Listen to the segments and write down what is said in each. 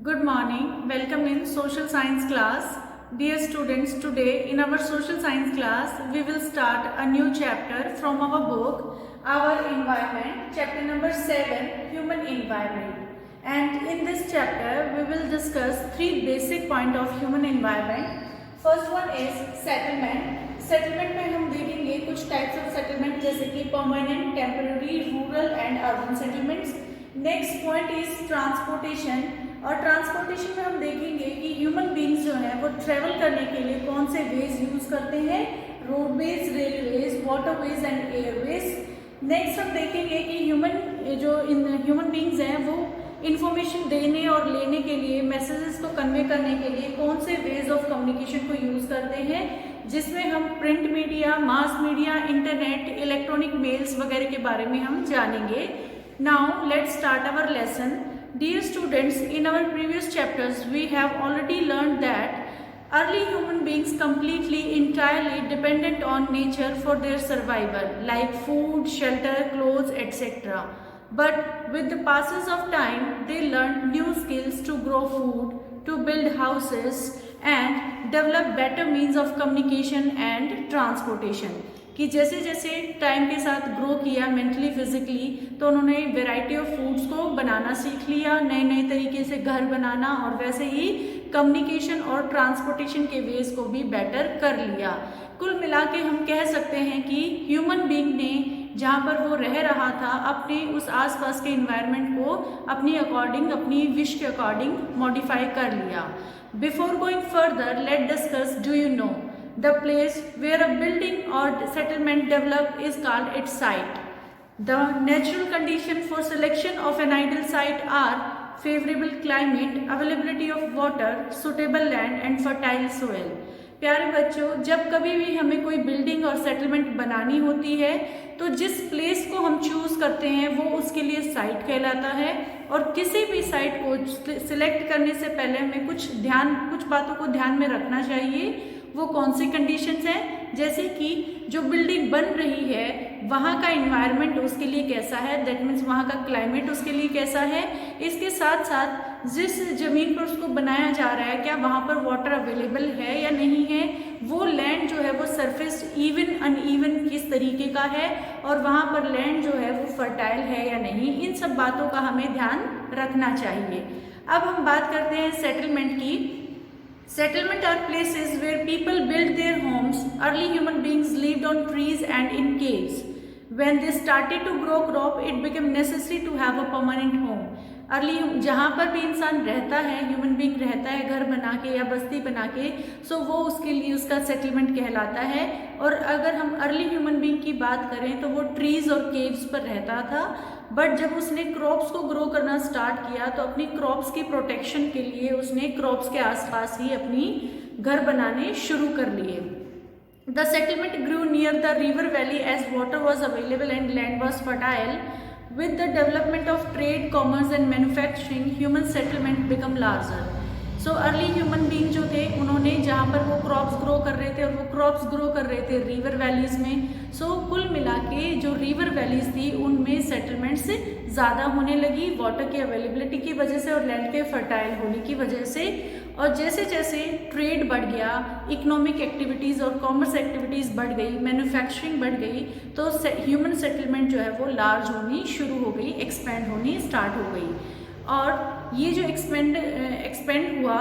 Good morning. Welcome in social science class. Dear students, today in our social science class, we will start a new chapter from our book, Our Environment, chapter number 7, Human Environment. And in this chapter, we will discuss three basic points of human environment. First one is settlement. Settlement में हम देखेंगे कुछ types of settlement जैसे कि permanent, temporary, rural and urban settlements. Next point is transportation. और transportation में हम देखेंगे कि ह्यूमन बींग्स जो हैं वो ट्रेवल करने के लिए कौन से वेज यूज करते हैं, roadways, railways, waterways and Airways. Next हम देखेंगे कि ह्यूमन बींग्स हैं वो इंफॉर्मेशन देने और लेने के लिए, मैसेजेस को कन्वे करने के लिए कौन से वेज ऑफ कम्युनिकेशन को यूज करते हैं, जिसमें हम print media, mass media, internet, electronic mails वगैरह के बारे में हम जानेंगे। Now let's start our lesson. Dear students, in our previous chapters, we have already learned that early human beings completely, entirely dependent on nature for their survival, like food, shelter, clothes, etc. But with the passage of time, they learned new skills to grow food, to build houses, and develop better means of communication and transportation. कि जैसे जैसे time के साथ grow किया mentally physically, तो उन्होंने variety of foods को बनाना सीख लिया, नए नए तरीके से घर बनाना, और वैसे ही कम्युनिकेशन और ट्रांसपोर्टेशन के वेज को भी बेटर कर लिया। कुल मिला के हम कह सकते हैं कि ह्यूमन बीइंग ने जहाँ पर वो रह रहा था अपने उस आसपास के इन्वायरमेंट को अपनी अकॉर्डिंग, अपनी विश के अकॉर्डिंग मॉडिफाई कर लिया। Before going further, let discuss, do you know the place where a building or settlement developed is called its site. The natural condition for selection of an ideal site are favorable climate, availability of water, suitable land and fertile soil. प्यारे बच्चों, जब कभी भी हमें कोई building और settlement बनानी होती है तो जिस प्लेस को हम चूज करते हैं वो उसके लिए साइट कहलाता है। और किसी भी साइट को सिलेक्ट करने से पहले हमें कुछ बातों को ध्यान में रखना चाहिए। वो कौन सी कंडीशंस हैं, जैसे कि जो बिल्डिंग बन रही है वहाँ का इन्वायरमेंट उसके लिए कैसा है, दैट मीन्स वहाँ का क्लाइमेट उसके लिए कैसा है। इसके साथ साथ जिस जमीन पर उसको बनाया जा रहा है क्या वहाँ पर वाटर अवेलेबल है या नहीं है, वो लैंड जो है वो सरफेस इवन अनइवन किस तरीके का है, और वहाँ पर लैंड जो है वो फर्टाइल है या नहीं। इन सब बातों का हमें ध्यान रखना चाहिए। अब हम बात करते हैं सेटलमेंट की। Settlement are places where people built their homes. Early human beings lived on trees and in caves. When they started to grow crop, it became necessary to have a permanent home. Early जहाँ पर भी इंसान रहता है, human being रहता है घर बना के या बस्ती बना के, सो वो उसके लिए उसका सेटलमेंट कहलाता है। और अगर हम अर्ली ह्यूमन बीइंग की बात करें तो वो ट्रीज और केव्स पर रहता था। बट जब उसने क्रॉप्स को ग्रो करना स्टार्ट किया तो अपनी क्रॉप्स की प्रोटेक्शन के लिए उसने क्रॉप्स के आसपास ही अपनी घर बनाने शुरू कर लिए। The settlement grew near the river valley as water was available and land was fertile. With the development of trade, commerce and manufacturing, human settlement become larger. So early human being जो थे उन्होंने जहाँ पर वो crops grow कर रहे थे और वो क्रॉप्स ग्रो कर रहे थे रिवर वैलीज में, सो कुल मिला के जो रिवर वैलीज थी उनमें सेटलमेंट्स ज़्यादा होने लगी वाटर की अवेलेबिलिटी की वजह से और लैंड के फर्टाइल होने की वजह से। और जैसे जैसे ट्रेड बढ़ गया, इकोनॉमिक एक्टिविटीज़ और कॉमर्स एक्टिविटीज़ बढ़ गई, मैन्युफैक्चरिंग बढ़ गई, तो ह्यूमन सेटलमेंट जो है वो लार्ज होनी शुरू हो गई, एक्सपेंड होनी स्टार्ट हो गई। और ये जो एक्सपेंड हुआ,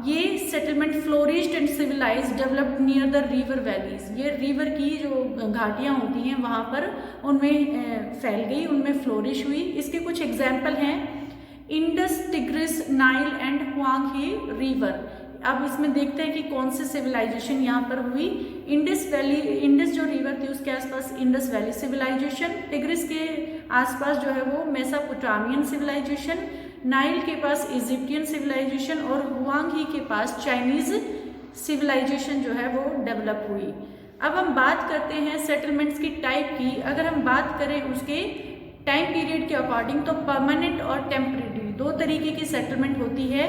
ये settlement flourished and civilized developed near the river valleys. ये रिवर की जो घाटियाँ होती हैं वहाँ पर उनमें फैल गई, उनमें फ्लोरिश हुई। इसके कुछ एग्जाम्पल हैं, Indus, tigris, Nile and Huang river. अब इसमें देखते हैं कि कौन सी सिविलाइजेशन यहाँ पर हुई। इंडस जो रिवर थी उसके आसपास इंडस वैली सिविलाइजेशन, टिग्रिस के आसपास जो है वो मेसोपोटामियन सिविलाइजेशन, नाइल के पास इजिप्टियन सिविलाइजेशन और हुआंग के पास चाइनीज सिविलाइजेशन जो है वो डेवलप हुई। अब हम बात करते हैं सेटलमेंट्स की टाइप की। अगर हम बात करें उसके टाइम पीरियड के अकॉर्डिंग तो परमानेंट और टेम्परेरी दो तरीके की सेटलमेंट होती है।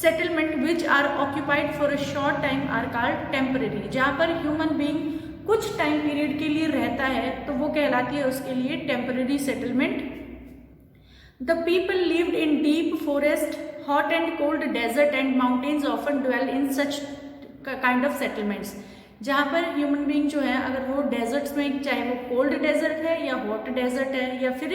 Settlement which are occupied for a short time are called temporary. जहाँ पर ह्यूमन बीइंग कुछ टाइम पीरियड के लिए रहता है तो वो कहलाती है उसके लिए temporary settlement. The people lived in deep forest, hot and cold desert and mountains often dwell in such kind of settlements. जहाँ पर ह्यूमन बीइंग जो है अगर वो डेजर्ट्स में, चाहे वो कोल्ड डेजर्ट है या हॉट डेजर्ट है या फिर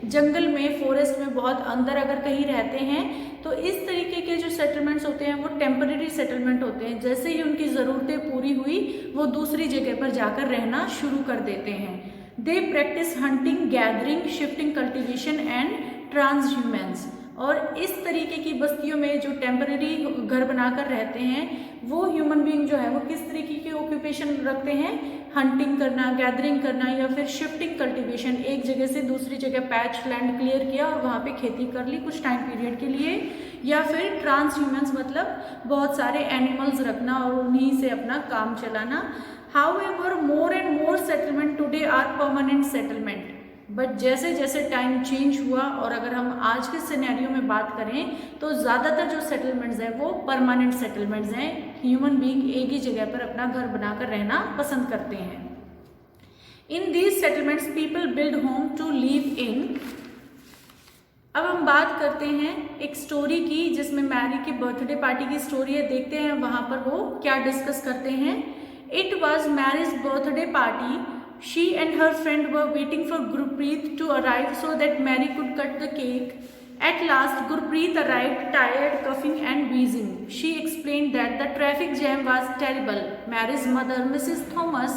जंगल में, फॉरेस्ट में बहुत अंदर अगर कहीं रहते हैं, तो इस तरीके के जो सेटलमेंट्स होते हैं वो टेम्पररी सेटलमेंट होते हैं. जैसे ही उनकी ज़रूरतें पूरी हुई वो दूसरी जगह पर जाकर रहना शुरू कर देते हैं. They practise hunting, gathering, shifting, cultivation and transhumance. और इस तरीके की बस्तियों में जो टेम्पररी घर बनाकर रहते हैं वो ह्यूमन बीइंग जो है वो किस तरीके की ऑक्यूपेशन रखते हैं? हंटिंग करना, गैदरिंग करना या फिर शिफ्टिंग, कल्टीवेशन, एक जगह से दूसरी जगह पैच लैंड क्लियर किया और वहाँ पे खेती कर ली कुछ टाइम पीरियड के लिए. या फिर ट्रांसह्यूमेंस मतलब बहुत सारे एनिमल्स रखना और उन्हीं से अपना काम चलाना. However, more and more settlement today are permanent settlement. But जैसे जैसे टाइम चेंज हुआ और अगर हम आज के सिनेरियो में बात करें तो ज़्यादातर जो सेटलमेंट्स हैं वो परमानेंट सेटलमेंट्स हैं. ह्यूमन बीइंग एक ही जगह पर अपना घर बनाकर रहना पसंद करते हैं. In these settlements people build home to live in. अब हम बात करते हैं एक स्टोरी की जिसमें मैरी के बर्थडे पार्टी की स्टोरी है. देखते हैं वहाँ पर वो क्या डिस्कस करते हैं. It was Mary's birthday party. She and her friend were waiting for Gurpreet to arrive so that Mary could cut the cake. At last, Gurpreet arrived, tired, coughing and wheezing. She explained that the traffic jam was terrible. Mary's mother, Mrs. Thomas,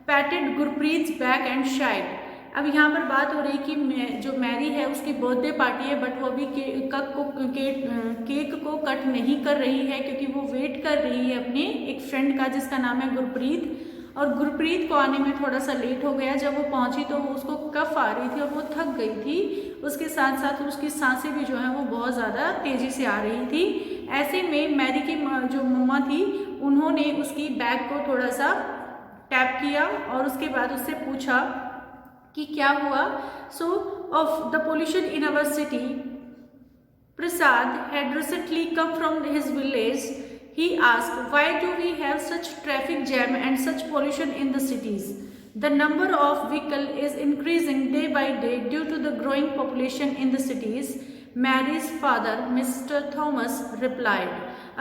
patted Gurpreet's back and shied. अब यहाँ पर बात हो रही कि जो Mary है उसकी बर्थडे पार्टी है बट वो अभी केक को कट नहीं कर रही है क्योंकि वो वेट कर रही है अपने एक फ्रेंड का जिसका नाम है गुरप्रीत. और गुरप्रीत को आने में थोड़ा सा लेट हो गया. जब वो पहुंची तो उसको कफ आ रही थी और वो थक गई थी. उसके साथ साथ उसकी सांसें भी जो है वो बहुत ज़्यादा तेज़ी से आ रही थी. ऐसे में मैरी की जो मम्मा थी उन्होंने उसकी बैग को थोड़ा सा टैप किया और उसके बाद उससे पूछा कि क्या हुआ. सो of the pollution in our city. Prasad had recently come from his village. He asked, why do we have such traffic jam and such pollution in the cities? The number of vehicles is increasing day by day due to the growing population in the cities. Mary's father, Mr. Thomas, replied.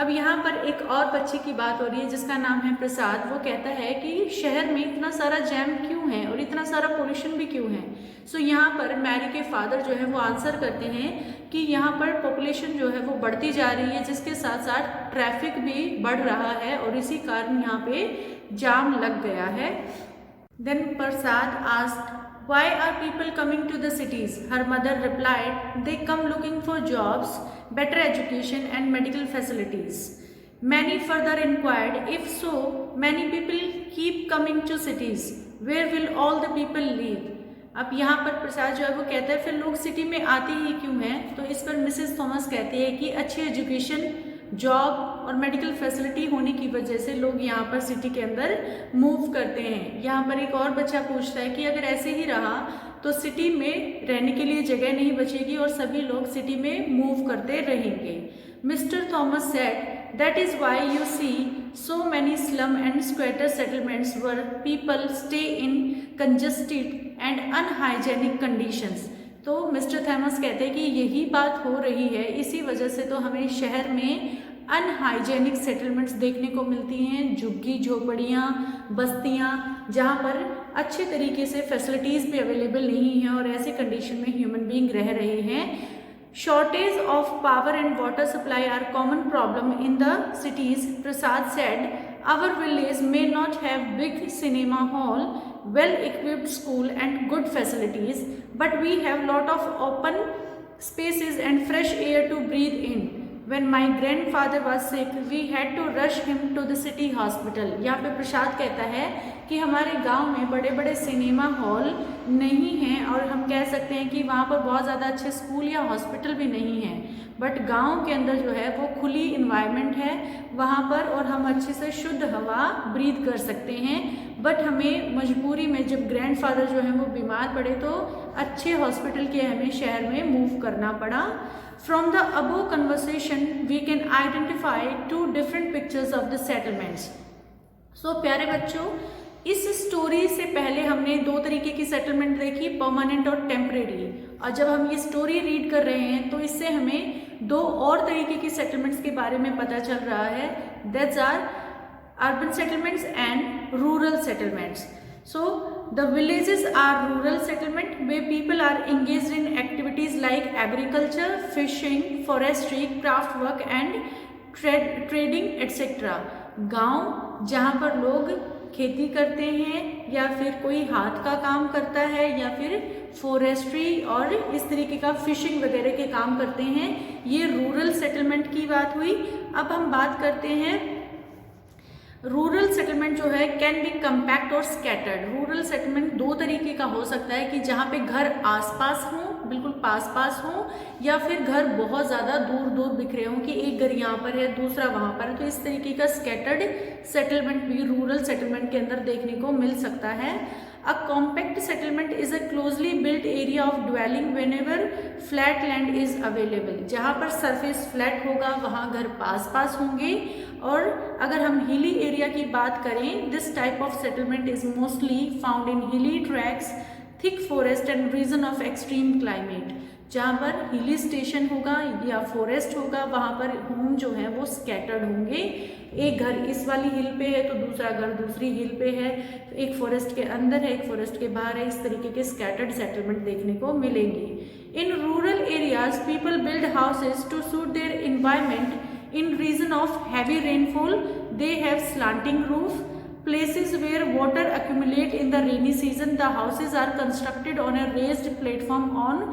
अब यहाँ पर एक और बच्चे की बात हो रही है जिसका नाम है प्रसाद. वो कहता है कि शहर में इतना सारा जैम क्यों है और इतना सारा पोल्यूशन भी क्यों है. सो यहाँ पर मैरी के फादर जो है वो आंसर करते हैं कि यहाँ पर पॉपुलेशन जो है वो बढ़ती जा रही है जिसके साथ साथ ट्रैफिक भी बढ़ रहा है और इसी कारण यहाँ पे जाम लग गया है. Then Prasad asked, why are people coming to the cities? Her mother replied, they come looking for jobs, better education and medical facilities. Many further inquired, if so, many people keep coming to cities. Where will all the people live? अब यहाँ पर प्रसाद जो है वो कहता है फिर लोग सिटी में आते ही क्यों हैं. तो इस पर मिसेस थॉमस कहती है कि अच्छी एजुकेशन, जॉब और मेडिकल फैसिलिटी होने की वजह से लोग यहाँ पर सिटी के अंदर मूव करते हैं. यहाँ पर एक और बच्चा पूछता है कि अगर ऐसे ही रहा तो सिटी में रहने के लिए जगह नहीं बचेगी और सभी लोग सिटी में मूव करते रहेंगे. Mister Thomas said, that is why you see so many slum and squatter settlements where people stay in congested and unhygienic conditions. तो मिस्टर थॉमस कहते हैं कि यही बात हो रही है, इसी वजह से तो हमें शहर में अनहाइजेनिक सेटलमेंट्स देखने को मिलती हैं, झुग्गी झोपड़ियाँ, बस्तियाँ, जहाँ पर अच्छे तरीके से फैसिलिटीज़ भी अवेलेबल नहीं हैं और ऐसे कंडीशन में ह्यूमन बीइंग रह रहे हैं. Shortage of power and water supply are common problem in the cities. Prasad said, our village may not have big cinema hall, well-equipped school and good facilities, but we have lot of open spaces and fresh air to breathe in. When my grandfather was sick, we had to rush him to the city hospital. यहाँ पे प्रसाद कहता है कि हमारे गांव में बड़े बड़े सिनेमा हॉल नहीं हैं और हम कह सकते हैं कि वहाँ पर बहुत ज़्यादा अच्छे स्कूल या हॉस्पिटल भी नहीं हैं. बट गांव के अंदर जो है वो खुली इन्वायरमेंट है वहाँ पर और हम अच्छे से शुद्ध हवा ब्रीथ कर सकते हैं. बट हमें मजबूरी में जब ग्रैंडफादर जो है वो बीमार पड़े तो अच्छे हॉस्पिटल के हमें शहर में मूव करना पड़ा. From the above conversation, we can identify two different pictures of the settlements. So प्यारे बच्चों, इस स्टोरी से पहले हमने दो तरीके की सेटलमेंट देखी, परमानेंट और टेम्परेरी. और जब हम ये स्टोरी रीड कर रहे हैं तो इससे हमें दो और तरीके की सेटलमेंट्स के बारे में पता चल रहा है, that's are urban settlements and rural settlements. So the villages are rural settlement where people are engaged in activities like agriculture, fishing, forestry, craft work and trading etc. गांव जहाँ पर लोग खेती करते हैं या फिर कोई हाथ का काम करता है या फिर फॉरेस्ट्री और इस तरीके का फिशिंग वगैरह के काम करते हैं, ये रूरल सेटलमेंट की बात हुई. अब हम बात करते हैं रूरल सेटलमेंट जो है कैन बी कम्पैक्ट और स्कैटर्ड. रूरल सेटलमेंट दो तरीके का हो सकता है कि जहाँ पे घर आसपास हों, बिल्कुल पास पास हों, या फिर घर बहुत ज़्यादा दूर दूर बिखरे हों कि एक घर यहाँ पर है दूसरा वहाँ पर है. तो इस तरीके का स्कैटर्ड सेटलमेंट भी रूरल सेटलमेंट के अंदर देखने को मिल सकता है. A compact settlement is a closely built area of dwelling whenever flat land is available. जहाँ पर सरफेस फ्लैट होगा वहाँ घर पास पास होंगे. और अगर हम हिली एरिया की बात करें, this type of settlement is mostly found in hilly tracts, thick forest and region of extreme climate. जहाँ पर हिली स्टेशन होगा या फॉरेस्ट होगा वहाँ पर होम जो है वो स्कैटर्ड होंगे. एक घर इस वाली हिल पे है तो दूसरा घर दूसरी हिल पे है, एक फॉरेस्ट के अंदर है एक फॉरेस्ट के बाहर है. इस तरीके के स्कैटर्ड सेटलमेंट देखने को मिलेंगे. In rural areas people build houses to suit their environment. In region of heavy rainfall, they have slanting roof. Places where water accumulate in the rainy season, the houses are constructed on a raised platform on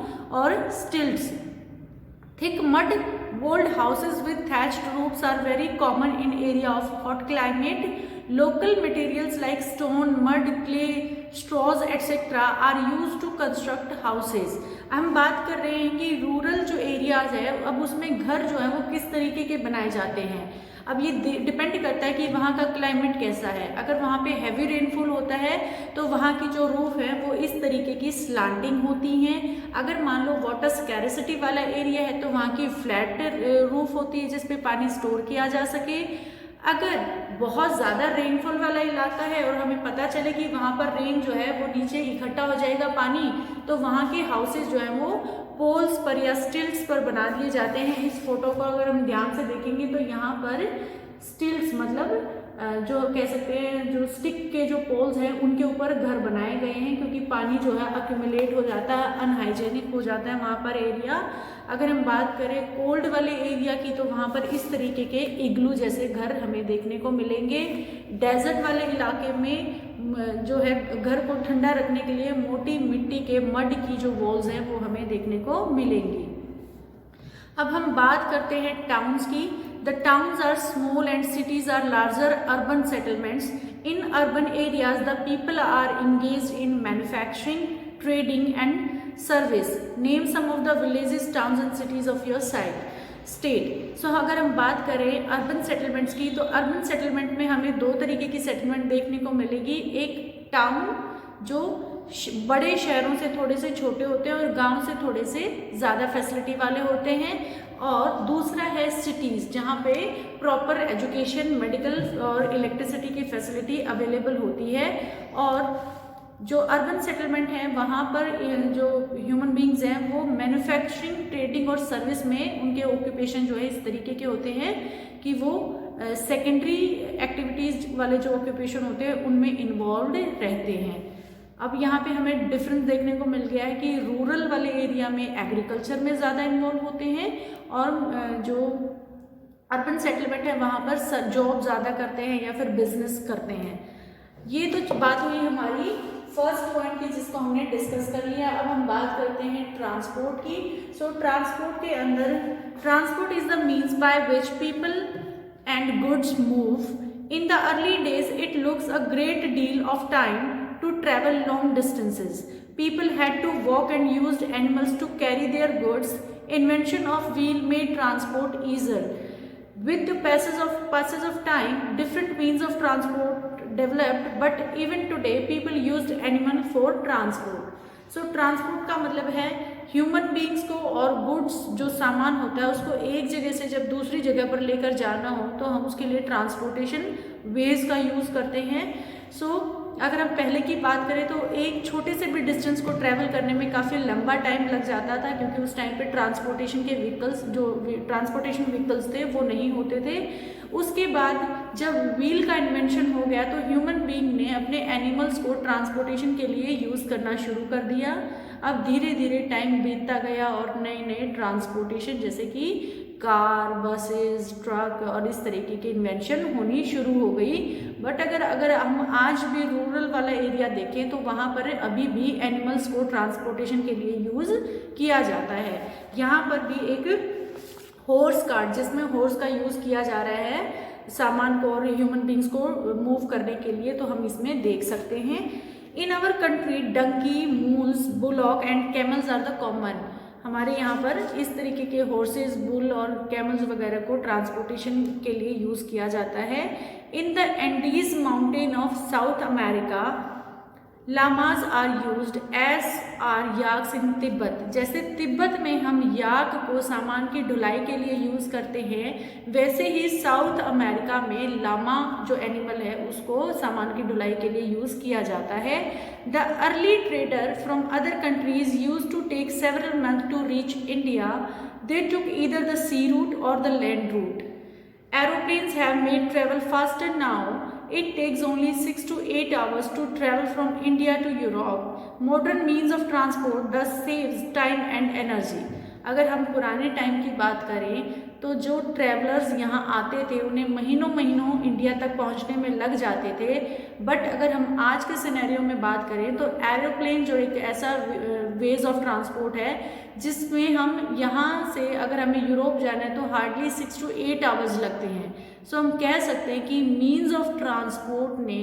or stilts. Thick mud walled houses with thatched roofs are very common in area of hot climate. Local materials like stone, mud, clay, straws etc. are used to construct houses. हम बात कर रहे हैं कि rural जो areas है अब उसमें घर जो है वो किस तरीके के बनाए जाते हैं. अब ये डिपेंड करता है कि वहाँ का क्लाइमेट कैसा है. अगर वहाँ पे हैवी रेनफॉल होता है तो वहाँ की जो रूफ है वो इस तरीके की स्लांटिंग होती हैं. अगर मान लो वाटर स्कैरिसिटी वाला एरिया है तो वहाँ की फ्लैट रूफ होती है जिस पे पानी स्टोर किया जा सके. अगर बहुत ज़्यादा रेनफॉल वाला इलाका है और हमें पता चले कि वहाँ पर रेन जो है वो नीचे इकट्ठा हो जाएगा पानी, तो वहाँ के हाउसेज जो हैं वो पोल्स पर या स्टिल्ट्स पर बना दिए जाते हैं. इस फोटो को अगर हम ध्यान से देखेंगे तो यहाँ पर स्टिल्ट्स मतलब जो कह सकते हैं जो स्टिक के जो पोल्स हैं उनके ऊपर घर बनाए गए हैं क्योंकि पानी जो है अक्यूमुलेट हो जाता है, अनहाइजेनिक हो जाता है वहाँ पर एरिया. अगर हम बात करें कोल्ड वाले एरिया की तो वहाँ पर इस तरीके के इग्लू जैसे घर हमें देखने को मिलेंगे. डेजर्ट वाले इलाके में जो है घर को ठंडा रखने के लिए मोटी मिट्टी के मड की जो वॉल्स हैं वो हमें देखने को मिलेंगी. अब हम बात करते हैं टाउन्स की. The towns are small and cities are larger urban settlements. In urban areas, the people are engaged in manufacturing, trading and service. Name some of the villages, towns and cities of your state. So अगर हम बात करें urban settlements की तो urban settlement में हमें दो तरीके की सेटलमेंट देखने को मिलेगी. एक टाउन जो बड़े शहरों से थोड़े से छोटे होते हैं और गांव से थोड़े से ज़्यादा फैसिलिटी वाले होते हैं, और दूसरा है सिटीज़ जहाँ पे प्रॉपर एजुकेशन, मेडिकल और इलेक्ट्रिसिटी की फैसिलिटी अवेलेबल होती है. और जो अर्बन सेटलमेंट है वहाँ पर जो ह्यूमन बींग्स हैं वो मैन्युफैक्चरिंग, ट्रेडिंग और सर्विस में उनके ऑक्यूपेशन जो है इस तरीके के होते हैं कि वो सेकेंडरी एक्टिविटीज़ वाले जो ऑक्यूपेशन होते हैं उनमें इन्वॉल्व रहते हैं. अब यहाँ पे हमें डिफरेंस देखने को मिल गया है कि रूरल वाले एरिया में एग्रीकल्चर में ज़्यादा इन्वॉल्व होते हैं और जो अर्बन सेटलमेंट है वहाँ पर जॉब ज़्यादा करते हैं या फिर बिजनेस करते हैं. ये तो बात हुई हमारी फर्स्ट पॉइंट की जिसको हमने डिस्कस कर लिया. अब हम बात करते हैं ट्रांसपोर्ट की. सो ट्रांसपोर्ट के अंदर transport is the means by which people and goods move. In the early days it looks a great deal of time to travel long distances. People had to walk and used animals to carry their goods. Invention of wheel made transport easier. With the passage of time, different means of transport developed, but even today people used animal for transport. So transport का मतलब है human beings को और goods जो सामान होता है उसको एक जगह से जब दूसरी जगह पर लेकर जाना हो तो हम उसके लिए ट्रांसपोर्टेशन वेज का यूज़ करते हैं. सो अगर हम पहले की बात करें तो एक छोटे से भी डिस्टेंस को ट्रैवल करने में काफ़ी लंबा टाइम लग जाता था, क्योंकि उस टाइम पे ट्रांसपोर्टेशन के व्हीकल्स जो ट्रांसपोर्टेशन व्हीकल्स थे वो नहीं होते थे। उसके बाद जब व्हील का इन्वेंशन हो गया तो ह्यूमन बीइंग ने अपने एनिमल्स को ट्रांसपोर्टेशन के लिए यूज़ करना शुरू कर दिया। अब धीरे धीरे टाइम बीतता गया और नए नए ट्रांसपोर्टेशन जैसे कि कार, बसेस, ट्रक और इस तरीके की इन्वेंशन होनी शुरू हो गई। बट अगर हम आज भी रूरल वाला एरिया देखें तो वहाँ पर अभी भी एनिमल्स को ट्रांसपोर्टेशन के लिए यूज़ किया जाता है। यहाँ पर भी एक हॉर्स कार्ट, जिसमें हॉर्स का यूज़ किया जा रहा है सामान को और ह्यूमन बींग्स को मूव करने के लिए, तो हम इसमें देख सकते हैं। In our country donkey, mules, bullock and camels are the common. हमारे यहाँ पर इस तरीके के हॉर्सेस, बुल और कैमल्स वगैरह को ट्रांसपोर्टेशन के लिए यूज़ किया जाता है। In the Andes mountain of South America llamas are used as are yaks in Tibet. जैसे तिब्बत में हम याक को सामान की ढुलाई के लिए यूज़ करते हैं, वैसे ही साउथ अमेरिका में लामा जो एनिमल है उसको सामान की ढुलाई के लिए यूज़ किया जाता है। The early trader from other countries use to take several month to reach India. They took either the sea route or the land route. Aeroplanes have made travel faster now. It takes only 6 to 8 hours to travel from India to Europe. Modern means of transport thus saves time and energy. अगर हम पुराने time की बात करें तो जो travellers यहाँ आते थे उन्हें महीनों महीनों इंडिया तक पहुँचने में लग जाते थे। बट अगर हम आज के सिनेरियो में बात करें तो एरोप्लेन जो एक ऐसा वेज ऑफ ट्रांसपोर्ट है जिसमें हम यहाँ से अगर हमें यूरोप जाना है तो हार्डली 6 to 8 आवर्स लगते हैं। सो हम कह सकते हैं कि मीन्स ऑफ ट्रांसपोर्ट ने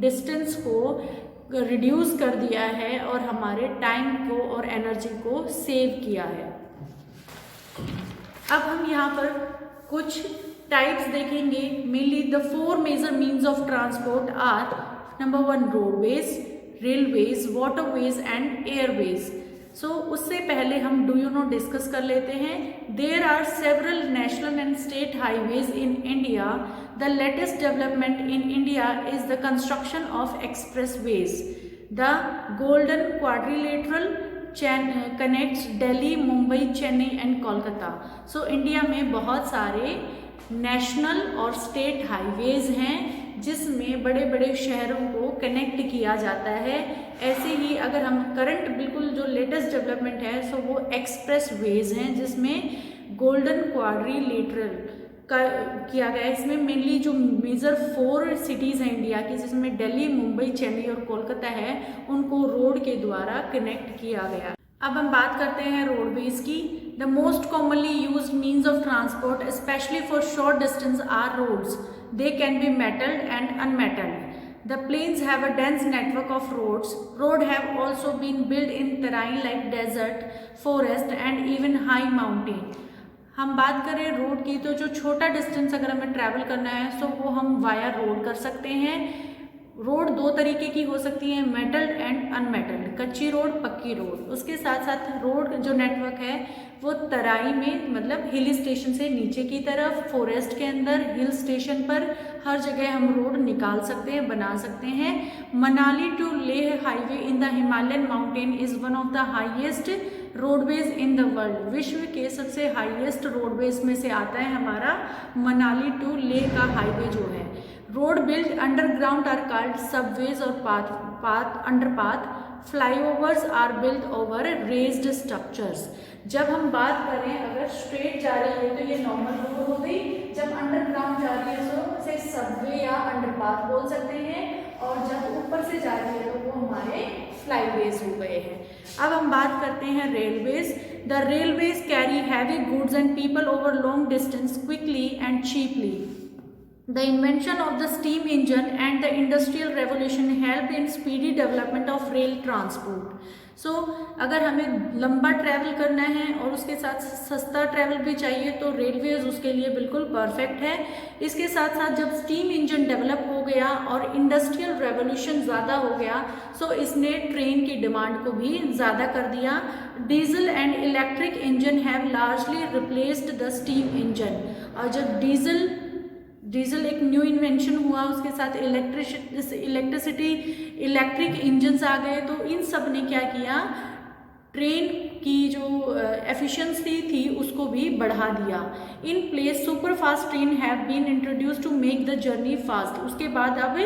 डिस्टेंस को रिड्यूस कर दिया है और हमारे टाइम को और एनर्जी को सेव किया है। अब हम यहाँ पर कुछ टाइप्स देखेंगे। Mainly the 4 major means of transport are number 1 roadways, railways, waterways and airways. So उससे पहले हम डू यू नो डिस्कस कर लेते हैं। There are several national and state highways in India. The latest development in India is the construction of expressways. The golden quadrilateral connects Delhi, Mumbai, Chennai and Kolkata. So India में बहुत सारे national और state highways हैं जिसमें बड़े बड़े शहरों को कनेक्ट किया जाता है। ऐसे ही अगर हम करंट बिल्कुल जो लेटेस्ट डेवलपमेंट है सो वो एक्सप्रेस वेज हैं जिसमें गोल्डन क्वाड्रिलेटरल का किया गया है। इसमें मेनली जो मेजर 4 सिटीज़ हैं इंडिया की, जिसमें दिल्ली, मुंबई, चेन्नई और कोलकाता है, उनको रोड के द्वारा कनेक्ट किया गया। अब हम बात करते हैं रोडवेज की। The most commonly used means of transport specially for short distance are roads. They can be metalled and unmetalled. The plains have a dense network of roads. Roads have also been built in terrain like desert, forest and even high mountain. हम बात करें road की तो जो छोटा distance अगर हमें travel करना है तो वो हम वाया रोड कर सकते हैं। रोड 2 तरीके की हो सकती है, मेटल्ड एंड अनमेटल्ड, कच्ची रोड, पक्की रोड। उसके साथ साथ रोड जो नेटवर्क है वो तराई में, मतलब हिल स्टेशन से नीचे की तरफ, फॉरेस्ट के अंदर, हिल स्टेशन पर, हर जगह हम रोड निकाल सकते हैं, बना सकते हैं। Manali to Leh highway in the Himalayan mountain is one of the highest roadways in the world. विश्व के सबसे हाईएस्ट रोडवेज में से आता है हमारा मनाली टू लेह का हाईवे जो है। Road built underground are called subways और underpath. Flyovers are built over raised structures. जब हम बात करें अगर स्ट्रेट जा रही है तो ये नॉर्मल रोड हो गई, जब अंडरग्राउंड जा रही है तो उसे सबवे या अंडरपाथ बोल सकते हैं, और जब ऊपर से जा रही है तो वो हमारे फ्लाईवेज हो गए हैं। अब हम बात करते हैं railways. The railways carry heavy goods and people over long distance quickly and cheaply. The invention of the steam engine and the industrial revolution helped in speedy development of rail transport. So, अगर हमें लंबा travel करना है और उसके साथ सस्ता travel भी चाहिए तो रेलवेज उसके लिए बिल्कुल परफेक्ट है। इसके साथ साथ जब स्टीम इंजन डेवलप हो गया और इंडस्ट्रियल रेवोल्यूशन ज़्यादा हो गया सो इसने ट्रेन की डिमांड को भी ज़्यादा कर दिया। Diesel and electric engine have largely replaced the steam engine. और जब डीजल डीजल एक न्यू इन्वेंशन हुआ, उसके साथ इलेक्ट्रिक इंजन्स आ गए, तो इन सब ने क्या किया, ट्रेन की जो एफिशिएंसी थी उसको भी बढ़ा दिया। In place super fast train have been introduce to make the journey fast. उसके बाद अब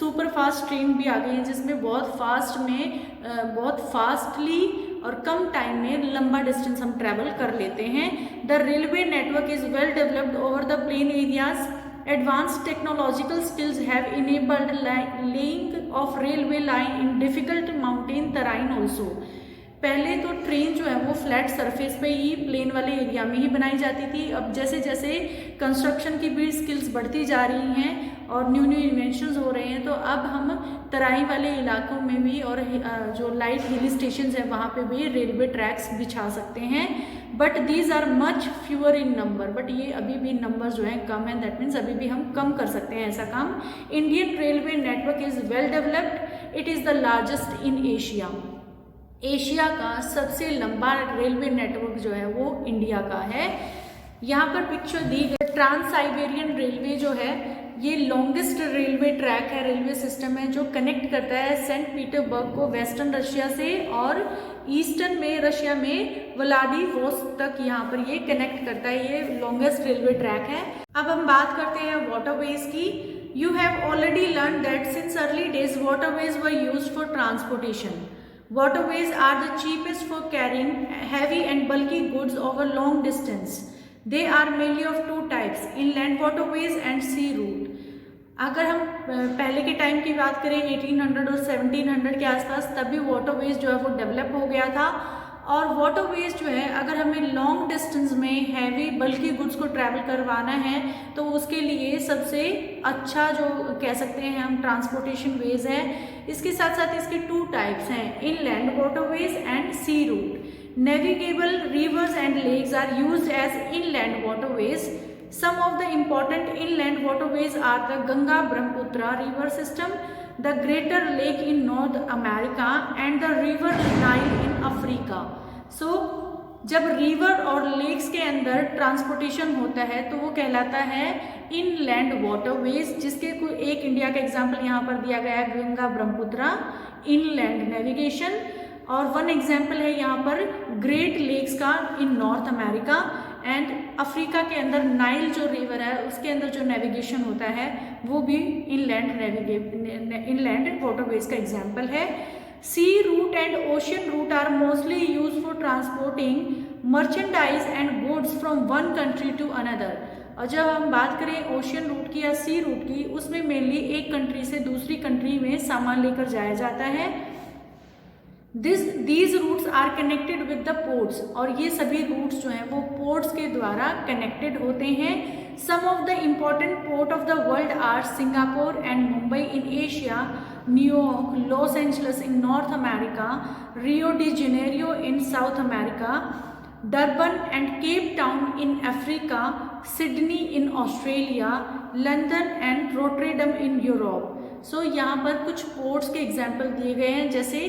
सुपर फास्ट ट्रेन भी आ गई है जिसमें बहुत फास्टली और कम टाइम में लंबा डिस्टेंस हम ट्रैवल कर लेते हैं। The railway network is well developed over the plain areas. Advanced technological skills have enabled laying of railway line in difficult mountain terrain also। पहले तो ट्रेन जो है वो फ्लैट सरफेस पे ही प्लेन वाले एरिया में ही बनाई जाती थी। अब जैसे जैसे कंस्ट्रक्शन की भी स्किल्स बढ़ती जा रही हैं और न्यू इन्वेंशंस हो रहे हैं, तो अब हम तराई वाले इलाकों में भी और जो लाइट हिल स्टेशन है वहाँ पे भी रेलवे ट्रैक्स बिछा सकते हैं। But these are much fewer in number, but ये अभी भी नंबर जो है कम है, दैट मीन्स अभी भी हम कम कर सकते हैं ऐसा काम। Indian railway network is well developed, it is the largest in Asia. Asia का सबसे लंबा रेलवे नेटवर्क जो है वो इंडिया का है। यहाँ पर पिक्चर दी गई ट्रांस साइबेरियन रेलवे जो है ये लॉन्गेस्ट रेलवे ट्रैक है, रेलवे सिस्टम है जो कनेक्ट करता है सेंट पीटर्सबर्ग को वेस्टर्न रशिया से और ईस्टर्न में रशिया में व्लादिवोस्तोक तक यहाँ पर ये कनेक्ट करता है। ये लॉन्गेस्ट रेलवे ट्रैक है। अब हम बात करते हैं वाटरवेज की। You have already learn that since early days waterways were used for transportation. Waterways are the cheapest for carrying heavy and bulky goods over long distance. They are mainly of two types, inland waterways and sea route. अगर हम पहले के time की बात करें 1800 और 1700 के आसपास, तभी वाटरवेज जो है वो डेवलप हो गया था। और वाटरवेज जो है अगर हमें लॉन्ग डिस्टेंस में हैवी बल्कि गुड्स को ट्रैवल करवाना है तो उसके लिए सबसे अच्छा जो कह सकते हैं हम ट्रांसपोर्टेशन वेज है। इसके साथ साथ इसके टू टाइप्स हैं, inland waterways and sea route. Navigable rivers and lakes are used as inland waterways. Some of the important inland waterways are the Ganga Brahmaputra river system, the greater lake in North America and the river Nile in Africa। So जब river और lakes के अंदर transportation होता है तो वो कहलाता है इनलैंड वाटरवेज, जिसके एक इंडिया का एग्जांपल यहाँ पर दिया गया है गंगा ब्रह्मपुत्र इनलैंड नेविगेशन, और वन एग्जांपल है यहाँ पर ग्रेट लेक्स का इन नॉर्थ अमेरिका एंड अफ्रीका के अंदर नाइल जो रिवर है उसके अंदर जो नेविगेशन होता है वो भी इनलैंड वाटरवेज का एग्जाम्पल है। Sea route and ocean route are mostly use for transporting merchandise and goods from one country to another. और जब हम बात करें ओशियन रूट की या सी रूट की, उसमें मेनली एक कंट्री से दूसरी कंट्री में सामान लेकर जाया जाता है। these routes are connected with the ports, और ये सभी रूट्स जो हैं वो पोर्ट्स के द्वारा कनेक्टेड होते हैं। Some of the important port of the world are Singapore and Mumbai in Asia, New York, Los Angeles in North America, Rio de Janeiro in South America, Durban and Cape Town in Africa, Sydney in Australia, London and Rotterdam in Europe. So यहाँ पर कुछ ports के example दिए गए हैं। जैसे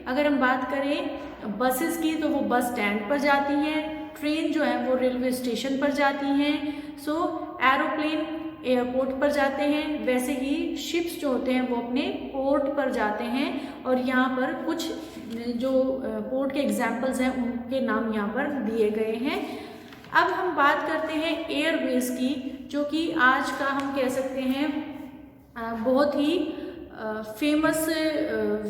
अगर हम बात करें बसेस की तो वो बस स्टैंड पर जाती हैं, ट्रेन जो है वो रेलवे स्टेशन पर जाती हैं, सो एरोप्लेन एयरपोर्ट पर जाते हैं, वैसे ही शिप्स जो होते हैं वो अपने पोर्ट पर जाते हैं। और यहाँ पर कुछ जो पोर्ट के एग्जाम्पल्स हैं उनके नाम यहाँ पर दिए गए हैं। अब हम बात करते हैं एयरवेज की, जो कि आज का हम कह सकते हैं बहुत ही फेमस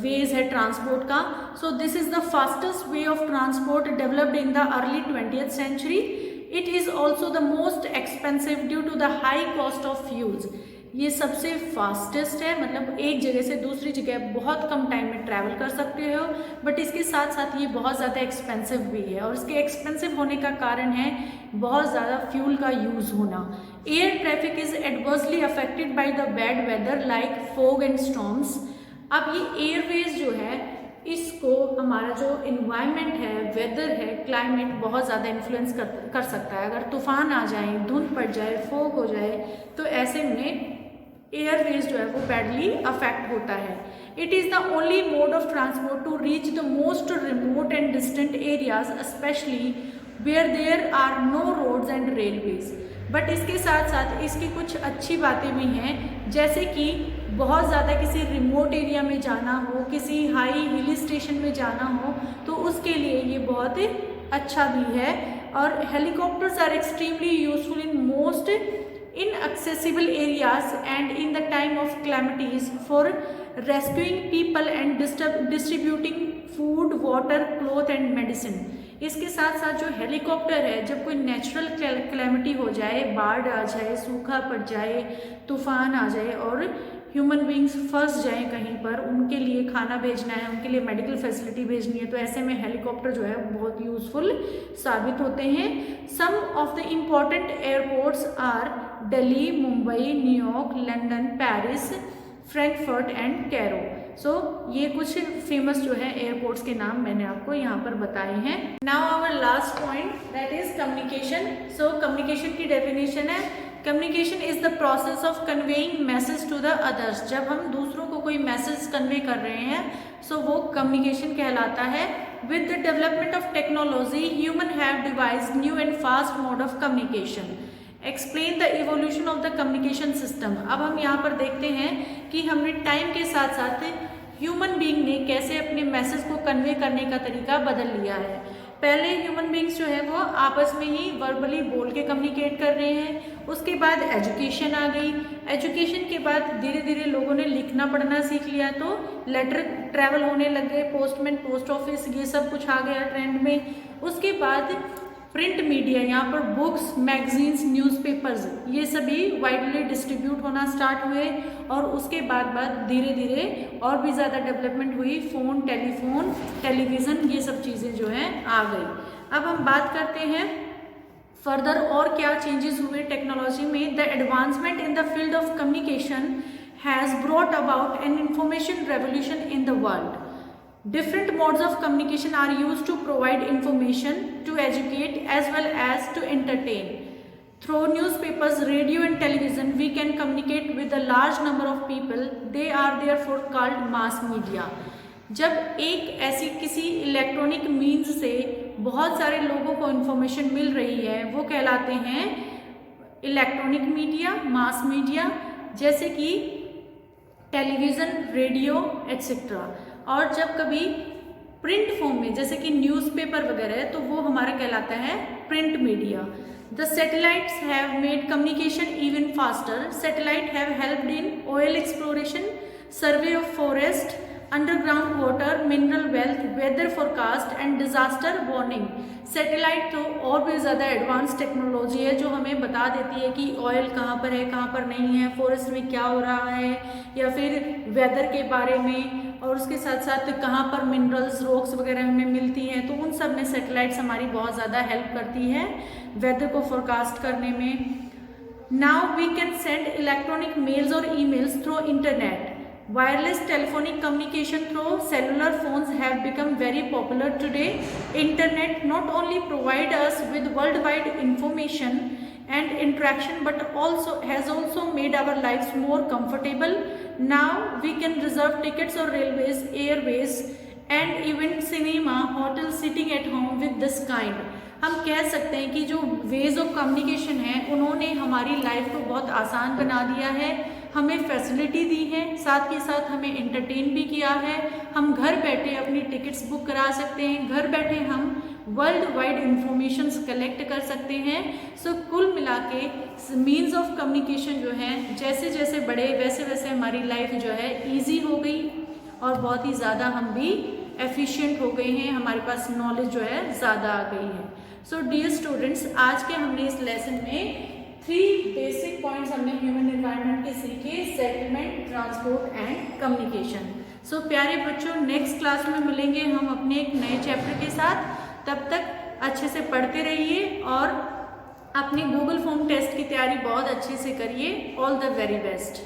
वेज है ट्रांसपोर्ट का। So this is the fastest way of transport developed in the early 20th century. It is also the most expensive due to the high cost of fuels. ये सबसे फास्टेस्ट है, मतलब एक जगह से दूसरी जगह बहुत कम टाइम में ट्रैवल कर सकते हो, बट इसके साथ साथ ये बहुत ज़्यादा एक्सपेंसिव भी है। और इसके एक्सपेंसिव होने का कारण है बहुत ज़्यादा फ्यूल का यूज़ होना। Air traffic is adversely affected by the bad weather like fog and storms. अब ये एयरवेज जो है इसको हमारा जो इन्वायरमेंट है, वेदर है, क्लाइमेट बहुत ज़्यादा इन्फ्लुएंस कर सकता है। अगर तूफान आ जाए, धुंध पड़ जाए, फॉग हो जाए, तो ऐसे में एयरवेज जो है वो बैडली अफेक्ट होता है। It is the only mode of transport to reach the most remote and distant areas, specially where there are no roads and railways. But इसके साथ साथ इसकी कुछ अच्छी बातें भी हैं, जैसे कि बहुत ज़्यादा किसी रिमोट एरिया में जाना हो, किसी हाई हिल स्टेशन में जाना हो, तो उसके लिए ये बहुत अच्छा भी है। और helicopters are extremely useful in most inaccessible areas and in the time of calamities for rescuing people and distributing food, water, cloth and medicine। इसके साथ साथ जो हेलीकॉप्टर है, जब कोई नेचुरल कैलेमिटी हो जाए, बाढ़ आ जाए, सूखा पड़ जाए, तूफान आ जाए और ह्यूमन बींग्स फंस जाएं कहीं पर, उनके लिए खाना भेजना है, उनके लिए मेडिकल फैसिलिटी भेजनी है, तो ऐसे में हेलीकॉप्टर जो है बहुत यूजफुल साबित होते हैं। Some of the important airports are Delhi, Mumbai, New York, London, Paris, Frankfurt and Cairo. So ये कुछ फेमस जो है एयरपोर्ट्स के नाम मैंने आपको यहाँ पर बताए हैं। Now our last point that is communication. So communication की डेफिनेशन है, communication is the process of conveying message to the others. जब हम दूसरों को कोई मैसेज कन्वे कर रहे हैं, सो वो कम्युनिकेशन कहलाता है। With the development of technology, human have devised new and fast mode of communication. Explain the evolution of the communication system. अब हम यहाँ पर देखते हैं कि हमने टाइम के साथ साथ ह्यूमन बीइंग ने कैसे अपने मैसेज को कन्वे करने का तरीका बदल लिया है। पहले ह्यूमन बींग्स जो है वो आपस में ही वर्बली बोल के कम्युनिकेट कर रहे हैं। उसके बाद एजुकेशन आ गई, एजुकेशन के बाद धीरे धीरे लोगों ने लिखना पढ़ना सीख लिया, तो लेटर ट्रैवल होने लग गए, पोस्टमैन, पोस्ट ऑफिस, ये सब कुछ आ गया ट्रेंड में। उसके बाद प्रिंट मीडिया, यहाँ पर बुक्स, मैगजीन्स, न्यूज़पेपर्स, ये सभी वाइडली डिस्ट्रीब्यूट होना स्टार्ट हुए। और उसके बाद धीरे धीरे और भी ज़्यादा डेवलपमेंट हुई, फ़ोन, टेलीफोन, टेलीविज़न, ये सब चीज़ें जो हैं आ गई। अब हम बात करते हैं फर्दर और क्या चेंजेस हुए टेक्नोलॉजी में। The advancement in the field of communication has brought about an information revolution in the world. Different modes of communication are used to provide information, to educate as well as to entertain. Through newspapers, radio and television, we can communicate with a large number of people. They are therefore called mass media. जब एक ऐसी किसी electronic means से बहुत सारे लोगों को information मिल रही है, वो कहलाते हैं इलेक्ट्रॉनिक मीडिया, मास मीडिया, जैसे कि टेलीविज़न, रेडियो एट्सेट्रा। और जब कभी प्रिंट फॉर्म में जैसे कि न्यूज़पेपर वगैरह, तो वो हमारा कहलाता है print media. The satellites have made communication even faster. Satellite have helped in oil exploration, survey of forest, underground water, mineral wealth, weather forecast and disaster warning. Satellite तो और भी ज़्यादा एडवांस टेक्नोलॉजी है जो हमें बता देती है कि ऑयल कहाँ पर है, कहाँ पर नहीं है, फॉरेस्ट में क्या हो रहा है, या फिर वेदर के बारे में, और उसके साथ साथ कहाँ पर मिनरल्स, रॉक्स वगैरह हमें मिलती हैं। तो उन सब में सैटेलाइट्स हमारी बहुत ज़्यादा हेल्प करती है वेदर को फोरकास्ट करने में। Now we can send electronic mails or emails through internet. Wireless telephonic communication through cellular phones have become very popular today. Internet not only provide us with worldwide information and interaction, but has also made our lives more comfortable. Now we can reserve tickets or railways, airways, and even cinema, hotels sitting at home with this kind. हम कह सकते हैं कि जो veg of communication है, उन्होंने हमारी life को बहुत आसान बना दिया है, हमें फैसिलिटी दी है, साथ के साथ हमें एंटरटेन भी किया है। हम घर बैठे अपनी टिकट्स बुक करा सकते हैं, घर बैठे हम वर्ल्ड वाइड इंफॉर्मेशंस कलेक्ट कर सकते हैं। सो कुल मिला के मीन्स ऑफ कम्युनिकेशन जो है जैसे जैसे बढ़े वैसे वैसे हमारी लाइफ जो है ईजी हो गई और बहुत ही ज़्यादा हम भी एफिशिएंट हो गए हैं, हमारे पास नॉलेज जो है ज़्यादा आ गई है। सो डियर स्टूडेंट्स, आज के हमने इस लेसन में 3 बेसिक पॉइंट्स हमने ह्यूमन एनवायरनमेंट के सीखे, सेटलमेंट, ट्रांसपोर्ट एंड कम्युनिकेशन। सो प्यारे बच्चों, नेक्स्ट क्लास में मिलेंगे हम अपने एक नए चैप्टर के साथ। तब तक अच्छे से पढ़ते रहिए और अपने गूगल फॉर्म टेस्ट की तैयारी बहुत अच्छे से करिए। All the very best.